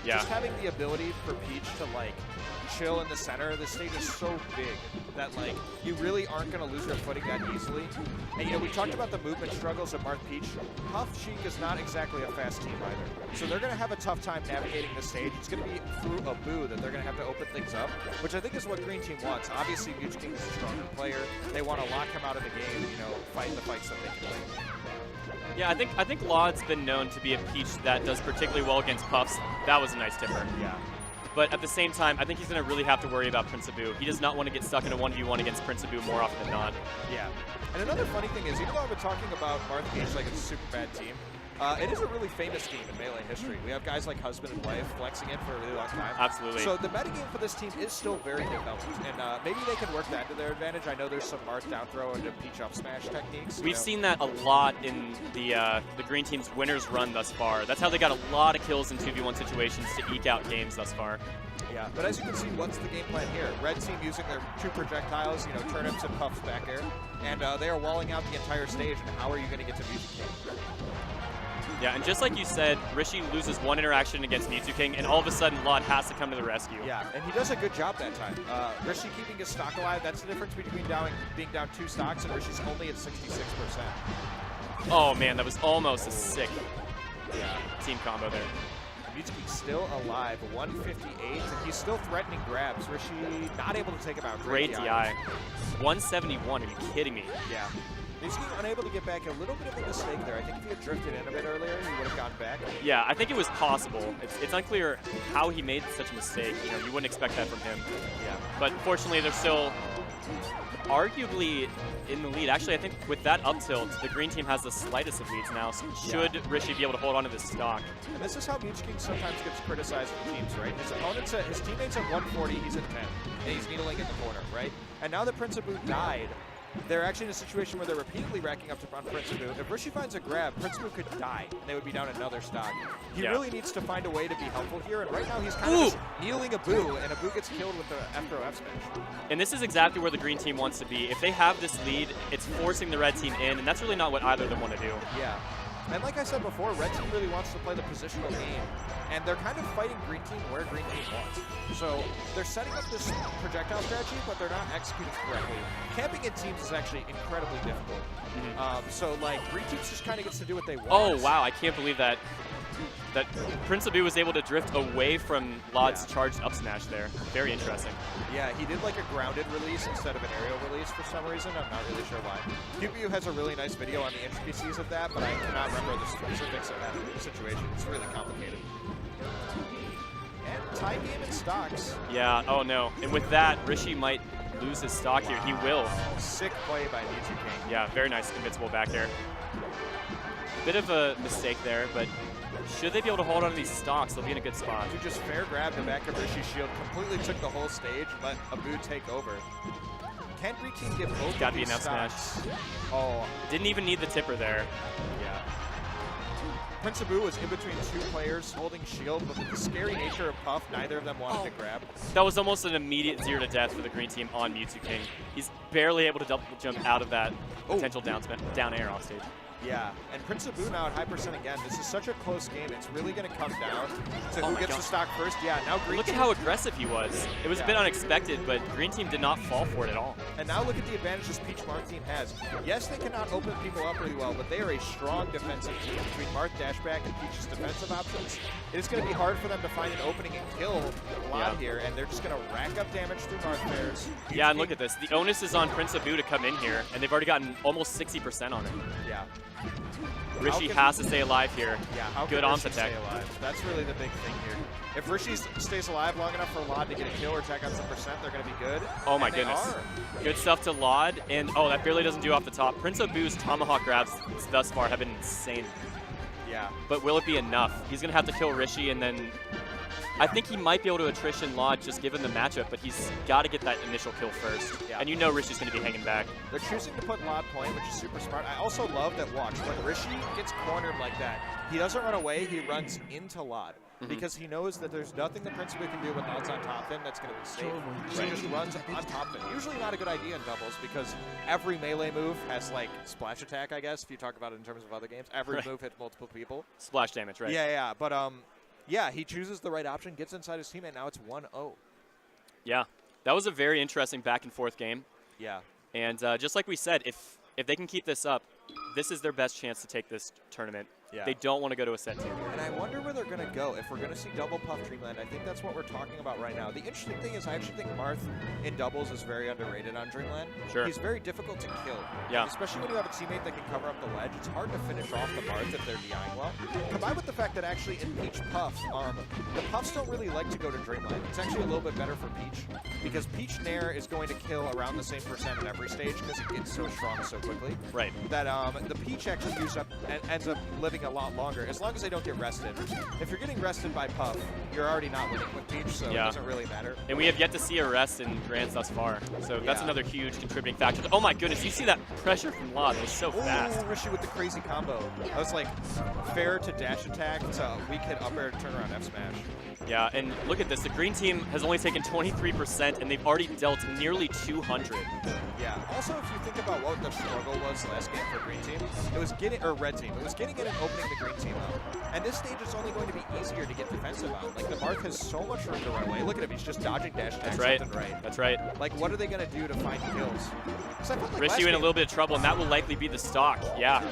just having the ability for Peach to like chill in the center of the stage is so big that like you really aren't going to lose your footing that easily. And you know, we talked about the movement struggles of Marth Peach. Puff Sheik is not exactly a fast team either, so they're going to have a tough time navigating the stage. It's going to be through a boo that they're going to have to open things up, which I think is what Green Team wants. Obviously, M2K is a stronger player. They want to lock him out of the game, you know, fight the fights that they can win. Yeah, I think Llod's been known to be a Peach that does particularly well against Puffs. That was a nice tipper. Yeah. But at the same time, I think he's going to really have to worry about Prince Abu. He does not want to get stuck in a 1v1 against Prince Abu more often than not. Yeah. And another funny thing is, even though I've been talking about Marth Peach like it's a super bad team, it is a really famous team in Melee history. We have guys like Husband and Wife flexing it for a really long time. Absolutely. So the metagame for this team is still very developed, and maybe they can work that to their advantage. I know there's some Marth down throw and Peach up smash techniques. We've seen that a lot in the Green Team's winners run thus far. That's how they got a lot of kills in 2v1 situations to eke out games thus far. Yeah, but as you can see, what's the game plan here? Red team using their 2 projectiles, you know, turnips and puffs back air, and they are walling out the entire stage, and how are you going to get to M2K? Yeah, and just like you said, Rishi loses 1 interaction against M2K, and all of a sudden, Llod has to come to the rescue. Yeah, and he does a good job that time. Rishi keeping his stock alive, that's the difference between being down 2 stocks, and Rishi's only at 66%. Oh man, that was almost a sick team combo there. M2K still alive, 158, and he's still threatening grabs. Rishi not able to take him out. Great DI. 171, are you kidding me? Yeah. He's unable to get back. A little bit of a mistake there. I think if he had drifted in a bit earlier, he would have gone back. Yeah, I think it was possible. It's unclear how he made such a mistake. You know, you wouldn't expect that from him. Yeah. But fortunately, they're still arguably in the lead. Actually, I think with that up tilt, the Green Team has the slightest of leads now. So should Rishi be able to hold on to this stock? And this is how M2K sometimes gets criticized in teams, right? His opponents, his teammates at 140, he's at 10, and he's needling in the corner, right? And now that Prince Abu died, they're actually in a situation where they're repeatedly racking up on Prince Abu. If Rishi finds a grab, Prince Abu could die, and they would be down another stock. He really needs to find a way to be helpful here, and right now he's kind of just kneeling Abu, and Abu gets killed with the F-throw F-smash. And this is exactly where the Green Team wants to be. If they have this lead, it's forcing the Red Team in, and that's really not what either of them want to do. Yeah. And like I said before, Red Team really wants to play the positional game, and they're kind of fighting Green Team where Green Team wants. So they're setting up this projectile strategy, but they're not executing correctly. Camping in teams is actually incredibly difficult. So like Green Team just kind of gets to do what they want. Oh wow, I can't believe that Prince Abu was able to drift away from Llod's charged up smash there. Very interesting. Yeah, he did like a grounded release instead of an aerial release for some reason. I'm not really sure why. QBU has a really nice video on the intricacies of that, but I cannot remember the specifics of that situation. It's really complicated. And tie game in stocks. Yeah, oh no. And with that, Rishi might lose his stock here. He will. Sick play by M2K. Yeah, very nice invincible back air. Bit of a mistake there, but should they be able to hold on to these stocks, they'll be in a good spot. You just fair grabbed the back of Rishi's shield, completely took the whole stage, let Abu take over. Can Green Team get both Gotta of be these an F smash. Oh. Didn't even need the tipper there. Yeah. Prince Abu was in between 2 players holding shield, but with the scary nature of Puff, neither of them wanted to grab. That was almost an immediate 0 to death for the Green Team on M2K. He's barely able to double jump out of that potential down air off stage. Yeah, and Prince Abu now at high percent again. This is such a close game. It's really going to come down to who gets the stock first. Yeah, now Green Team. Look at how aggressive he was. It was a bit unexpected, but Green Team did not fall for it at all. And now look at the advantages Peach Marth team has. Yes, they cannot open people up really well, but they are a strong defensive team. Between Marth dashback and Peach's defensive options, it is going to be hard for them to find an oopening and kill Llod here, and they're just going to rack up damage through Marth pairs. Yeah, and look at this. The onus is on Prince Abu to come in here, and they've already gotten almost 60% on it. Yeah. Rishi has to stay alive here. Yeah, how good can on Rishi stay alive? That's really the big thing here. If Rishi stays alive long enough for Llod to get a kill or tag out some percent, they're going to be good. Oh my goodness. Good stuff to Llod, and oh, that barely doesn't do off the top. Prince Abu's tomahawk grabs thus far have been insane. Yeah. But will it be enough? He's going to have to kill Rishi, and then I think he might be able to attrition Llod just given the matchup, but he's got to get that initial kill first. Yeah. And you know Rishi's going to be hanging back. They're choosing to put Llod point, which is super smart. I also love that watch. When Rishi gets cornered like that, he doesn't run away, he runs into Llod. Because he knows that there's nothing the Prince Abu can do when Llod's on top of him that's going to be safe. So he just runs on top of it. Usually not a good idea in doubles because every melee move has like splash attack, I guess, if you talk about it in terms of other games. Every move hits multiple people. Splash damage, right? Yeah, yeah. But Yeah, he chooses the right option, gets inside his teammate. Now it's 1-0. Yeah, that was a very interesting back and forth game. Yeah. And just like we said, if they can keep this up, this is their best chance to take this tournament. Yeah. They don't want to go to a set 2. And I wonder where they're going to go. If we're going to see double puff Dreamland, I think that's what we're talking about right now. The interesting thing is I actually think Marth in doubles is very underrated on Dreamland. Sure. He's very difficult to kill. Yeah. Especially when you have a teammate that can cover up the ledge. It's hard to finish off the Marth if they're DIing well. Combined with the fact that actually in Peach Puffs, the Puffs don't really like to go to Dreamland. It's actually a little bit better for Peach because Peach Nair is going to kill around the same percent in every stage because it gets so strong so quickly. Right. That the Peach actually ends up living a lot longer. As long as they don't get rested. If you're getting rested by Puff, you're already not winning with Peach, so it doesn't really matter. And we have yet to see a rest in Grands thus far, so that's another huge contributing factor. Oh my goodness, you see that pressure from Llod? It was so fast. Rishi with the crazy combo. That was like fair to dash attack to weak hit up air turn around F smash. Yeah, and look at this. The green team has only taken 23%, and they've already dealt nearly 200. Yeah. Also, if you think about what the struggle was last game for green team, it was getting, or red team, it was getting in and opening the green team up. And this stage is only going to be easier to get defensive on. Like, the Marth has so much room to run away. Look at him, he's just dodging dash attacks left and right. That's right. Like, what are they going to do to find kills? Like Rishi in a little bit of trouble, and that will likely be the stock. Yeah.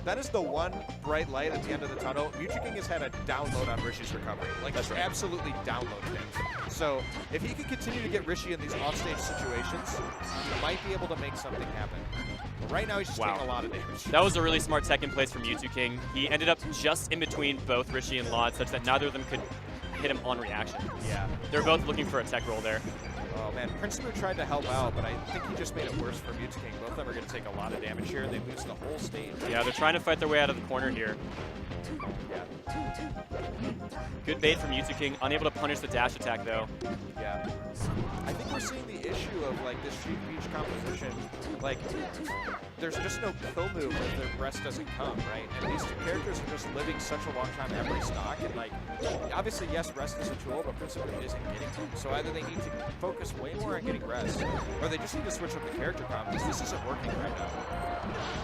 That is the one bright light at the end of the tunnel. M2K has had a download on Rishi's recovery. Like, that's absolutely downloaded him. So, if he can continue to get Rishi in these offstage situations, he might be able to make something happen. But right now, he's just taking a lot of damage. That was a really smart tech in place from M2K. He ended up just in between both Rishi and Llod, such that neither of them could hit him on reaction. Yeah. They're both looking for a tech roll there. Oh man, Prince tried to help out, but I think he just made it worse for M2K. Both of them are going to take a lot of damage here. They lose the whole stage. Yeah, they're trying to fight their way out of the corner here. Yeah. Good bait from M2K, unable to punish the dash attack though. Yeah. I think we're seeing the issue of like this Sheik Beach composition. Like, there's just no kill move if the rest doesn't come, right? And these two characters are just living such a long time every stock, and like, obviously, yes, rest is a tool, but principally isn't getting them. So either they need to focus way more on getting rest, or they just need to switch up the character comp, because this isn't working right now.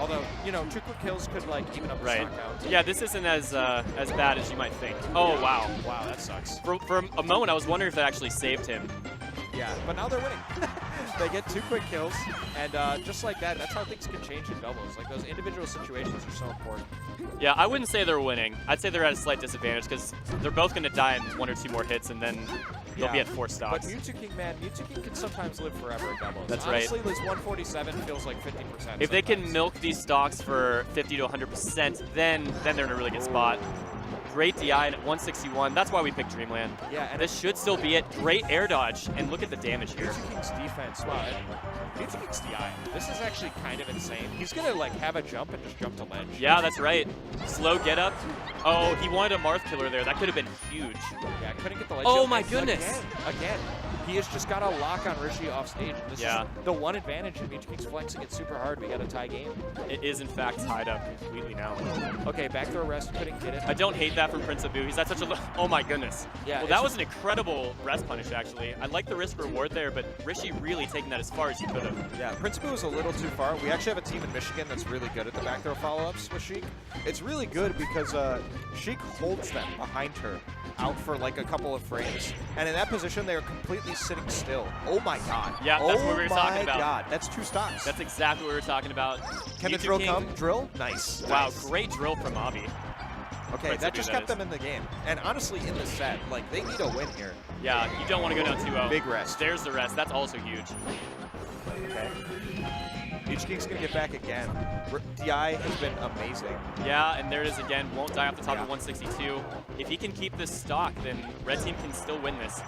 Although, you know, 2 quick kills could like even up the stock count. Yeah, this isn't as bad as you might think. Oh, wow. Wow, that sucks. For a moment, I was wondering if that actually saved him. Yeah, but now they're winning. They get 2 quick kills, and just like that, that's how things can change in doubles. Like, those individual situations are so important. Yeah, I wouldn't say they're winning. I'd say they're at a slight disadvantage, because they're both going to die in 1 or 2 more hits, and then they'll be at 4 stocks. But M2K, man, M2K can sometimes live forever in doubles. That's Honestly, right. Honestly, this 147 feels like 50%. If they can milk these stocks for 50 to 100%, then they're in a really good spot. Great DI at 161. That's why we picked Dreamland. Yeah, and this should still be it. Great air dodge, and look at the damage here. M2K's defense. Wow, M2K's DI. This is actually kind of insane. He's gonna like have a jump and just jump to ledge. Yeah, that's right. Slow get up. Oh, he wanted a Marth killer there. That could have been huge. Yeah, couldn't get the ledge. Oh my goodness. Again. He has just got a lock on Rishi off stage. This is the one advantage, and M2K's flexing it super hard. We got a tie game. It is, in fact, tied up completely now. Okay, back throw rest, couldn't get it. I don't hate that from Prince Abu. He's at such a oh my goodness. Yeah, well, that was an incredible rest punish, actually. I like the risk reward there, but Rishi really taking that as far as he could have. Yeah, Prince Abu was a little too far. We actually have a team in Michigan that's really good at the back throw follow-ups with Sheik. It's really good because Sheik holds them behind her out for like a couple of frames. And in that position, they are completely sitting still. Oh my god. Yeah, that's what we were talking about. Oh my god, that's 2 stocks. That's exactly what we were talking about. Can the drill come? Drill? Nice. Wow, nice. Great drill from Avi. Okay, that just kept them in the game. And honestly, in the set, like, they need a win here. Yeah, you don't want to go down 2-0. Big rest. There's the rest. That's also huge. Okay. M2K's going to get back again. DI has been amazing. Yeah, and there it is again. Won't die off the top of 162. If he can keep this stock, then red team can still win this.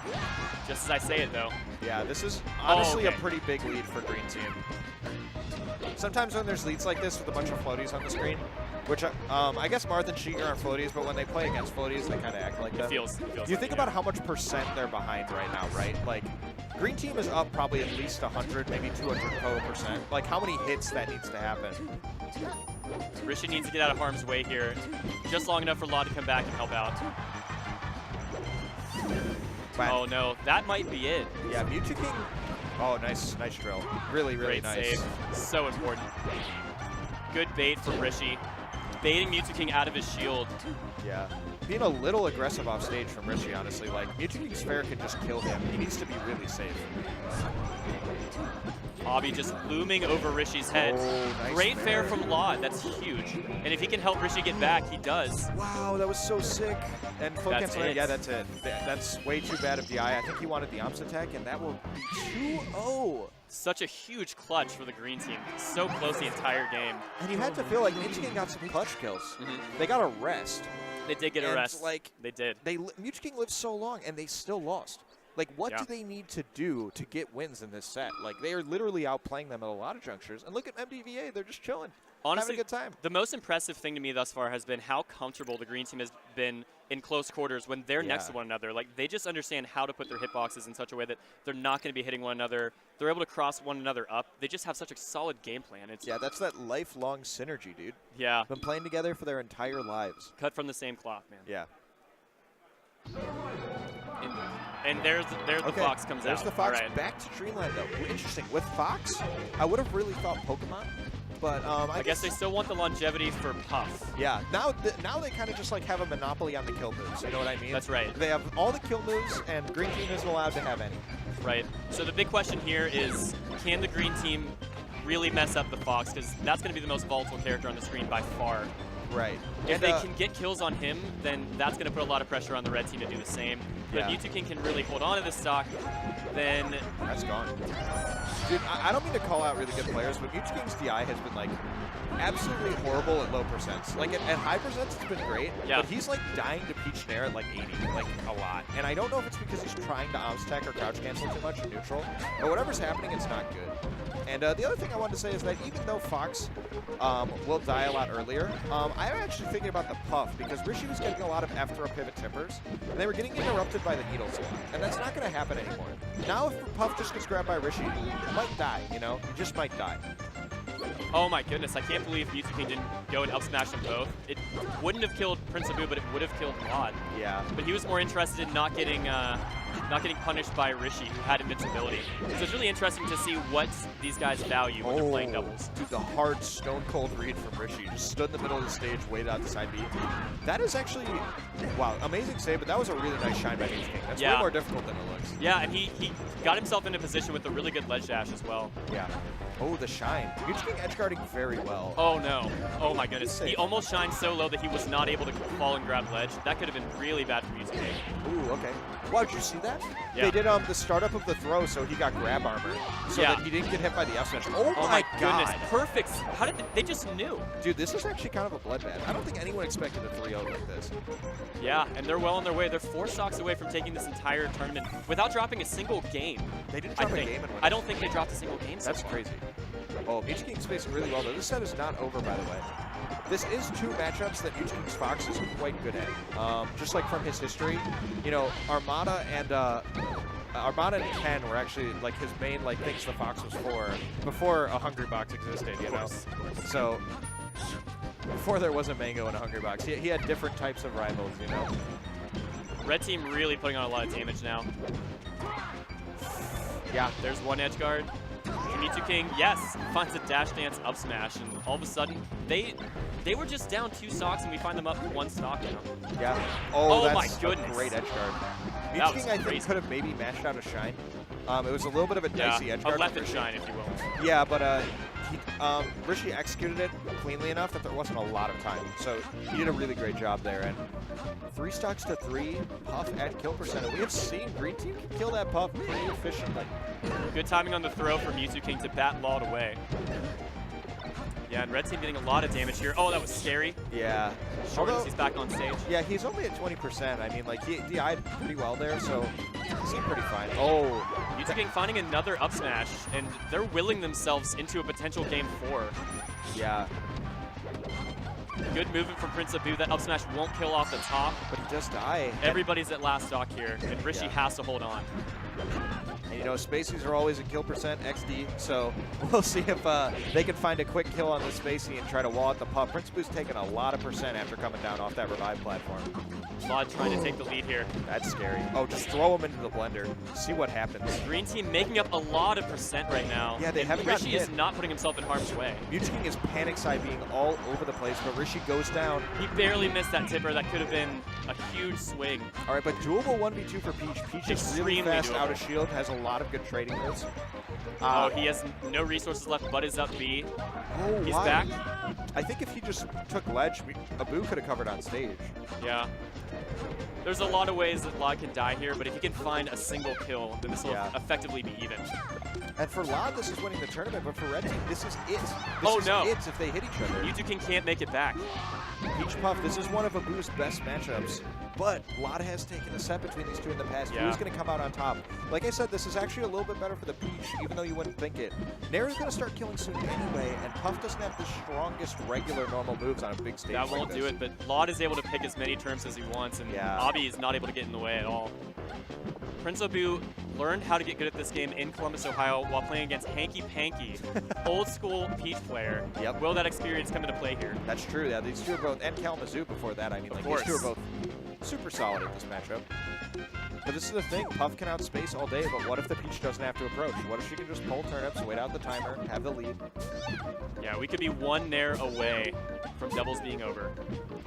Just as I say it, though. Yeah, this is honestly a pretty big lead for green team. Sometimes when there's leads like this with a bunch of floaties on the screen, which I guess Marth and Sheik aren't floaties, but when they play against floaties, they kind of act like them. It feels you think about how much percent they're behind right now, right? Like, green team is up probably at least 100, maybe 200%. Like, how many hits that needs to happen? Rishi needs to get out of harm's way here. Just long enough for Llod to come back and help out. Oh no, that might be it. Yeah, M2K. Oh, nice drill. Really, really Great nice. save. So important. Good bait from Rishi. Baiting M2K out of his shield. Yeah. being a little aggressive off stage from Rishi, honestly. Like, M2K's fair can just kill him. He needs to be really safe. Hobby just looming over Rishi's head. Oh, nice Great fair from Llod. That's huge. And if he can help Rishi get back, he does. Wow, that was so sick. And full That's cancel. it. Yeah, that's it. That's way too bad of DI. I think he wanted the Omps attack, and that will be 2-0. Such a huge clutch for the green team. So close the entire game. And you had to feel like M2K got some clutch kills. They got a rest. They did get a And, rest. like, they did. M2K lived so long, and they still lost. Like, what do they need to do to get wins in this set? Like, they are literally outplaying them at a lot of junctures. And look at MDVA, they're just chilling. Honestly, having a good time. The most impressive thing to me thus far has been how comfortable the green team has been in close quarters when they're next to one another. Like, they just understand how to put their hitboxes in such a way that they're not going to be hitting one another. They're able to cross one another up. They just have such a solid game plan. Yeah, that's that lifelong synergy, dude. Yeah. Been playing together for their entire lives. Cut from the same cloth, man. Yeah. And there's the Fox comes There's out. the Fox. All right. Back to Dreamland, though. Interesting. With Fox, I would have really thought Pokemon. But I guess they still want the longevity for Puff. Yeah, now they kind of just like have a monopoly on the kill moves. You know what I mean? That's right. They have all the kill moves, and green team isn't allowed to have any. Right. So the big question here is, can the green team really mess up the Fox? Because that's going to be the most volatile character on the screen by far. Right. If they can get kills on him, then that's going to put a lot of pressure on the red team to do the same. But if M2K can really hold on to this stock, then... That's gone. Dude, I don't mean to call out really good players, but M2K's DI has been, like, absolutely horrible at low percents. Like, at high percents, it's been great, but he's, like, dying to Peach Nair at, like, 80, like, a lot. And I don't know if it's because he's trying to Omps tech or crouch cancel too much in neutral, but whatever's happening, it's not good. And the other thing I wanted to say is that even though Fox will die a lot earlier, I'm actually thinking about the Puff, because Rishi was getting a lot of F throw pivot tippers, and they were getting interrupted by the needles a lot. And that's not going to happen anymore. Now if Puff just gets grabbed by Rishi, he might die, you know? He just might die. Oh my goodness, I can't believe M2K didn't go and up smash them both. It wouldn't have killed Prince Abu, but it would have killed Llod. Yeah. But he was more interested in not getting punished by Rishi, who had invincibility. So it's really interesting to see what these guys value when they're playing doubles. Dude, the hard stone cold read from Rishi. Just stood in the middle of the stage, waited out the side B. That is actually, wow, amazing save, but that was a really nice shine by M2K. That's way more difficult than it looks. Yeah, and he got himself into position with a really good ledge dash as well. Yeah. Oh, the shine. M2K edge guarding very well. Oh no. Oh my goodness. He almost shined so low that he was not able to fall and grab ledge. That could have been really bad for M2K. Ooh, okay. Wow, did you see that? Yeah. They did the startup of the throw, so he got grab armor, so that he didn't get hit by the F smash. Oh my goodness. God. Perfect. How did they just knew? Dude, this is actually kind of a bloodbath. I don't think anyone expected a 3-0 like this. Yeah, and they're well on their way. They're 4 stocks away from taking this entire tournament without dropping a single game. They didn't drop a game in one. I don't think they dropped a single game so That's far. crazy. Oh, M2K's spacing really well, though. This set is not over, by the way. This is 2 matchups that M2K's Fox is quite good at. Just like from his history, you know, Armada and Ken were actually like his main like things the Fox was for before a Hungry Box existed, you know. So before there was a Mango and a Hungry Box, he had different types of rivals, you know. Red team really putting on a lot of damage now. Yeah, there's one edge guard. M2K, yes, finds a dash dance up smash, and all of a sudden they were just down 2 stocks, and we find them up 1 stock now. Yeah. Oh that's my goodness. a great edge guard. M2K, I think, could have maybe mashed out a shine. It was a little bit of a dicey edge guard. A left shine, if you will. Yeah, but Rishi executed it cleanly enough that there wasn't a lot of time. So he did a really great job there. And 3 stocks to 3, Puff at kill percent. We have seen green team can kill that Puff pretty efficiently. Good timing on the throw from M2K to bat Llod away. Yeah, and red team getting a lot of damage here. Oh, that was scary. Yeah. Although he's back on stage. Yeah, he's only at 20%. I mean, like, he DI'd pretty well there, so he seemed pretty fine. Oh. M2K finding another up smash, and they're willing themselves into a potential game 4. Yeah. Good movement from Prince Abu. That up smash won't kill off the top. But he does die. Everybody's at last stock here, and Rishi has to hold on. And, you know, Spaceys are always a kill percent XD, so we'll see if they can find a quick kill on the Spacey and try to wall at the Puff. Prince Abu's taking a lot of percent after coming down off that revive platform. Llod trying to take the lead here. That's scary. Oh, just throw him into the blender. See what happens. Green team making up a lot of percent right now. Yeah, they haven't gotten Rishi hit. is not putting himself in harm's way. M2K is panic side being all over the place, but Rishi goes down. He barely missed that tipper. That could have been a huge swing. All right, but doable 1v2 for Peach. Peach is really Extremely fast doable. out of shield, has a lot of good trading moves. Oh, he has no resources left but his up B. Oh, He's wow. back. I think if he just took ledge, Abu could have covered on stage. Yeah. There's a lot of ways that Llod can die here, but if he can find a single kill, then this will effectively be even. And for Llod, this is winning the tournament, but for Red Team, this is it. Oh, This is no. it if they hit each other. M2K can't make it back. Peach Puff, this is one of Abu's best matchups, but Llod has taken a set between these two in the past. Yeah. Who's going to come out on top? Like I said, this is actually a little bit better for the Peach, even though you wouldn't think it. Nair's going to start killing soon anyway, and Puff doesn't have the strongest regular normal moves on a big stage. That like won't this. do it, but Llod is able to pick as many terms as he wants, and Abi is not able to get in the way at all. Prince Abu learned how to get good at this game in Columbus, Ohio, while playing against Hanky Panky, old school Peach player. Yep. Will that experience come into play here? That's true. Yeah, these two are both, and Kalamazoo before that. I mean, like, these two are both super solid at this matchup. But this is the thing. Puff can outspace all day, but what if the Peach doesn't have to approach? What if she can just pull turnips, wait out the timer, have the lead? Yeah, we could be one Nair away from doubles being over.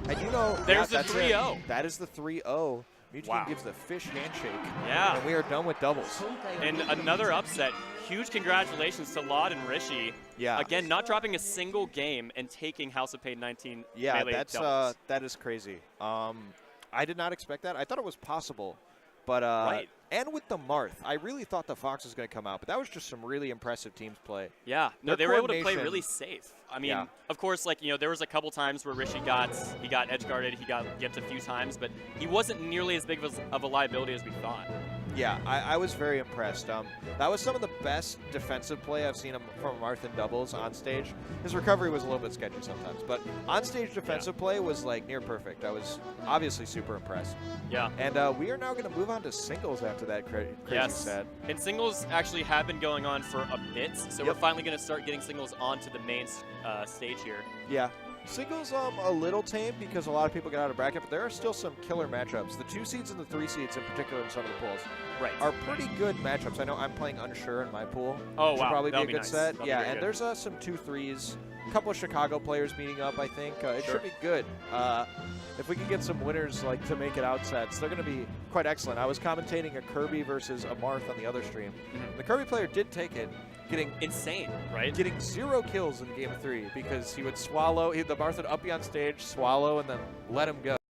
And you know, there's the that's 3-0. it. That is the 3-0. Mutual Wow. gives the fish handshake. Yeah. And we are done with doubles. And another upset. Huge congratulations to Llod and Rishi. Yeah. Again, not dropping a single game and taking House of Paign 19 Yeah, melee that's doubles. that is crazy. I did not expect that. I thought it was possible. But Right. and with the Marth, I really thought the Fox was going to come out, but that was just some really impressive teams play. Yeah, no, Their they were able to play coordination- really safe. I mean, of course, like, you know, there was a couple times where Rishi got edge guarded, he got gimped a few times, but he wasn't nearly as big of a liability as we thought. Yeah, I was very impressed. That was some of the best defensive play I've seen from Marth in doubles on stage. His recovery was a little bit sketchy sometimes, but on stage defensive play was like near perfect. I was obviously super impressed. Yeah. And we are now going to move on to singles after that crazy set. And singles actually have been going on for a bit, so we're finally going to start getting singles onto the main stage here. Yeah. Singles a little tame because a lot of people get out of bracket, but there are still some killer matchups. The 2 seeds and the 3 seeds in particular in some of the pools are pretty good matchups. I know I'm playing Unsure in my pool. Oh, Should wow. probably That'll be a good nice. set. That'll Yeah, be and good. there's some 2-3s. A couple of Chicago players meeting up, I think. It should be good. If we can get some winners like to make it out sets, they're going to be quite excellent. I was commentating a Kirby versus a Marth on the other stream. The Kirby player did take it, getting insane, right? Getting 0 kills in game 3 because he would swallow. The Marth would up you on stage, swallow, and then let him go.